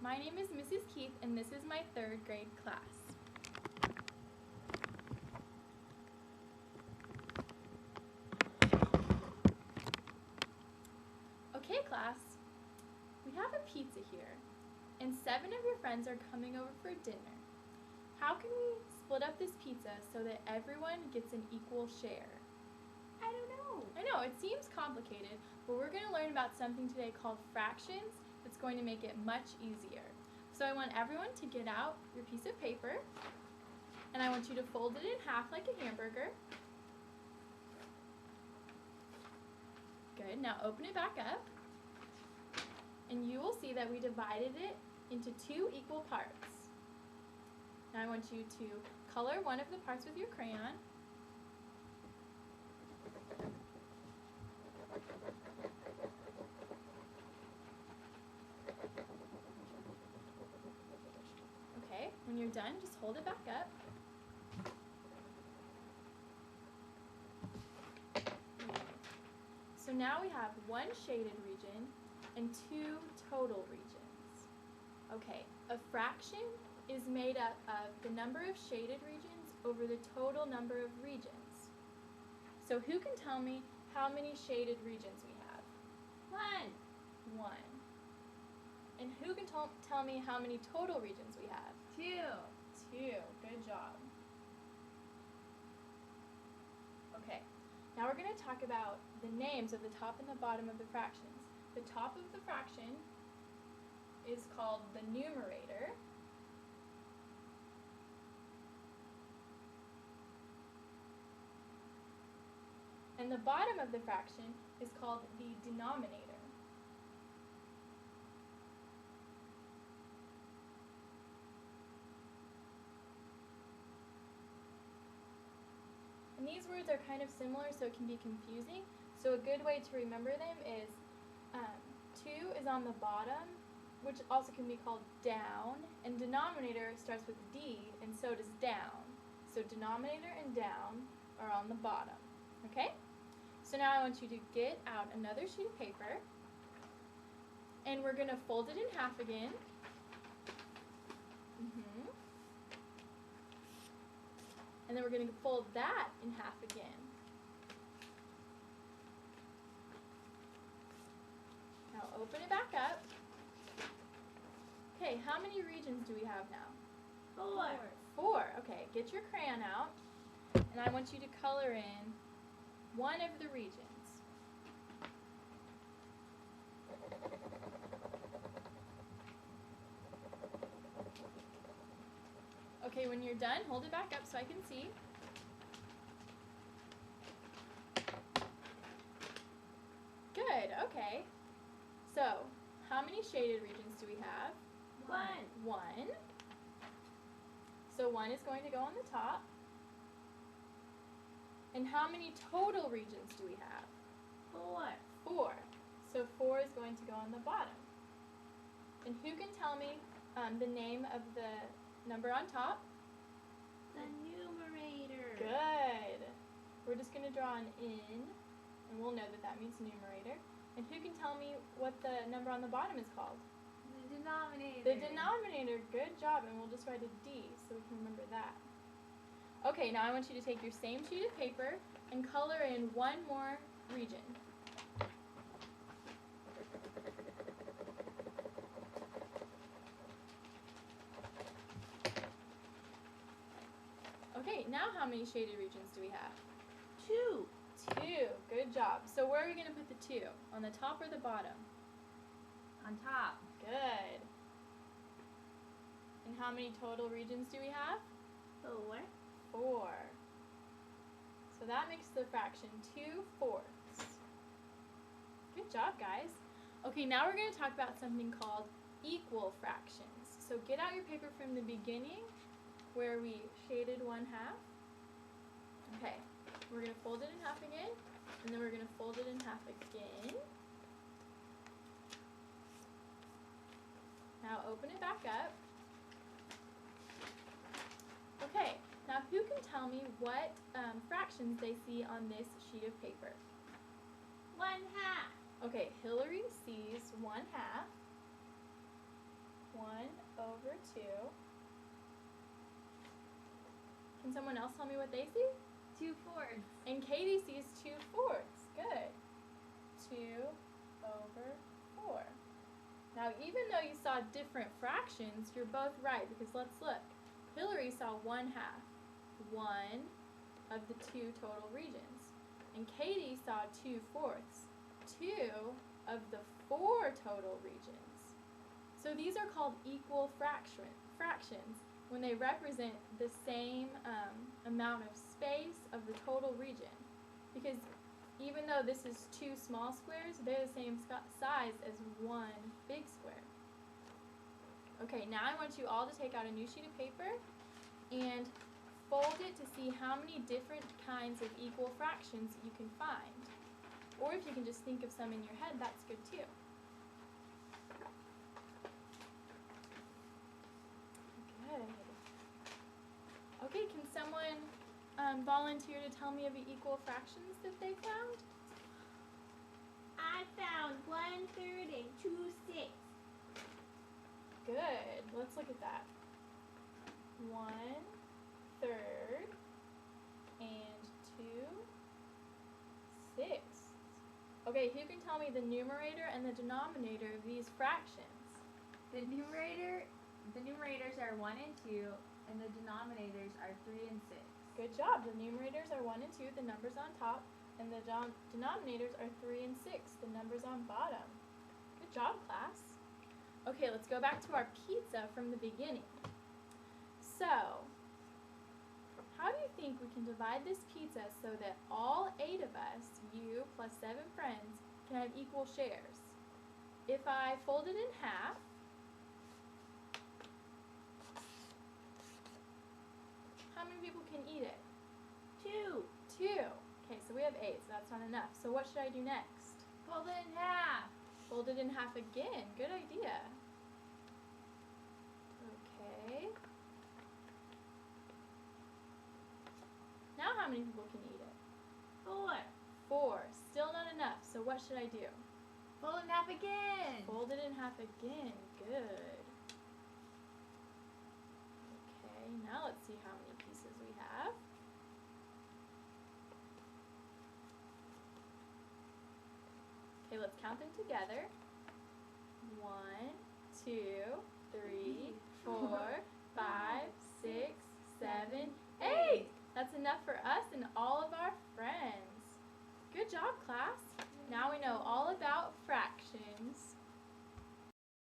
My name is Mrs. Keith, and this is my 3rd grade class. Okay, class, we have a pizza here, and 7 of your friends are coming over for dinner. How can we split up this pizza so that everyone gets an equal share? I don't know. I know, it seems complicated, but we're going to learn about something today called fractions that's going to make it much easier. So I want everyone to get out your piece of paper, and I want you to fold it in half like a hamburger. Good, now open it back up, and you will see that we divided it into 2 equal parts. Now I want you to color one of the parts with your crayon. Okay, when you're done, just hold it back up. So now we have 1 shaded region and 2 total regions. Okay, a fraction is made up of the number of shaded regions over the total number of regions. So who can tell me how many shaded regions we have? 1. And who can tell me how many total regions we have? 2. 2. Good job. Okay, now we're going to talk about the names of the top and the bottom of the fractions. The top of the fraction is called the numerator. And the bottom of the fraction is called the denominator. And these words are kind of similar, so it can be confusing. So a good way to remember them is 2 is on the bottom, which also can be called down, and denominator starts with D, and so does down. So denominator and down are on the bottom, okay? So now I want you to get out another sheet of paper, and we're going to fold it in half again. And then we're going to fold that in half again. Now open it back up. Okay, how many regions do we have now? 4. Okay, get your crayon out, and I want you to color in one of the regions. Okay, when you're done, hold it back up so I can see. Good, okay. So, how many shaded regions do we have? 1. So 1 is going to go on the top. And how many total regions do we have? 4. So 4 is going to go on the bottom. And who can tell me the name of the number on top? The numerator. Good. We're just going to draw an N, and we'll know that that means numerator. And who can tell me what the number on the bottom is called? The denominator. The denominator. Good job. And we'll just write a D so we can remember that. Okay, now I want you to take your same sheet of paper and color in one more region. Okay, now how many shaded regions do we have? 2. 2. Good job. So where are we going to put the 2? On the top or the bottom? On top. Good. And how many total regions do we have? 4. 4. So that makes the fraction 2/4. Good job, guys. Okay, now we're going to talk about something called equal fractions. So get out your paper from the beginning where we shaded 1/2. Okay, we're going to fold it in half again, and then we're going to fold it in half again. Now open it back up. Okay, now who can tell me what fractions they see on this sheet of paper? 1/2. Okay, Hillary sees 1/2. 1/2. over 2. Can someone else tell me what they see? 2/4. And Katie sees 2/4. Good. 2 over 4. Now, even though you saw different fractions, you're both right, because let's look. Hillary saw 1/2, 1 of the 2 total regions. And Katie saw 2/4, 2 of the 4 total regions. So these are called equal fractions when they represent the same amount of space of the total region. Because even though this is 2 small squares, they're the same size as 1 big square. Okay, now I want you all to take out a new sheet of paper and fold it to see how many different kinds of equal fractions you can find. Or if you can just think of some in your head, that's good too. Good. Okay, can someone volunteer to tell me of the equal fractions that they found? I found 1/3 and 2/6. Good. Let's look at that. 1/3 and 2/6. Okay, who can tell me the numerator and the denominator of these fractions? The numerators are 1 and 2, and the denominators are 3 and 6. Good job. The numerators are 1 and 2, the numbers on top, and the denominators are 3 and 6, the numbers on bottom. Good job, class. Okay, let's go back to our pizza from the beginning. So, how do you think we can divide this pizza so that all 8 of us, you plus 7 friends, can have equal shares? If I fold it in half, how many people can eat it? 2. 2. Okay, so we have 8, so that's not enough. So what should I do next? Fold it in half. Fold it in half again. Good idea. Okay. Now how many people can eat it? 4. 4. Still not enough. So what should I do? Fold it in half again. Fold it in half again. Good. Okay, now let's see how many pieces we have. Okay, let's count them together. 1, 2, 3, 4, 5, 6, 7, 8. That's enough for us and all of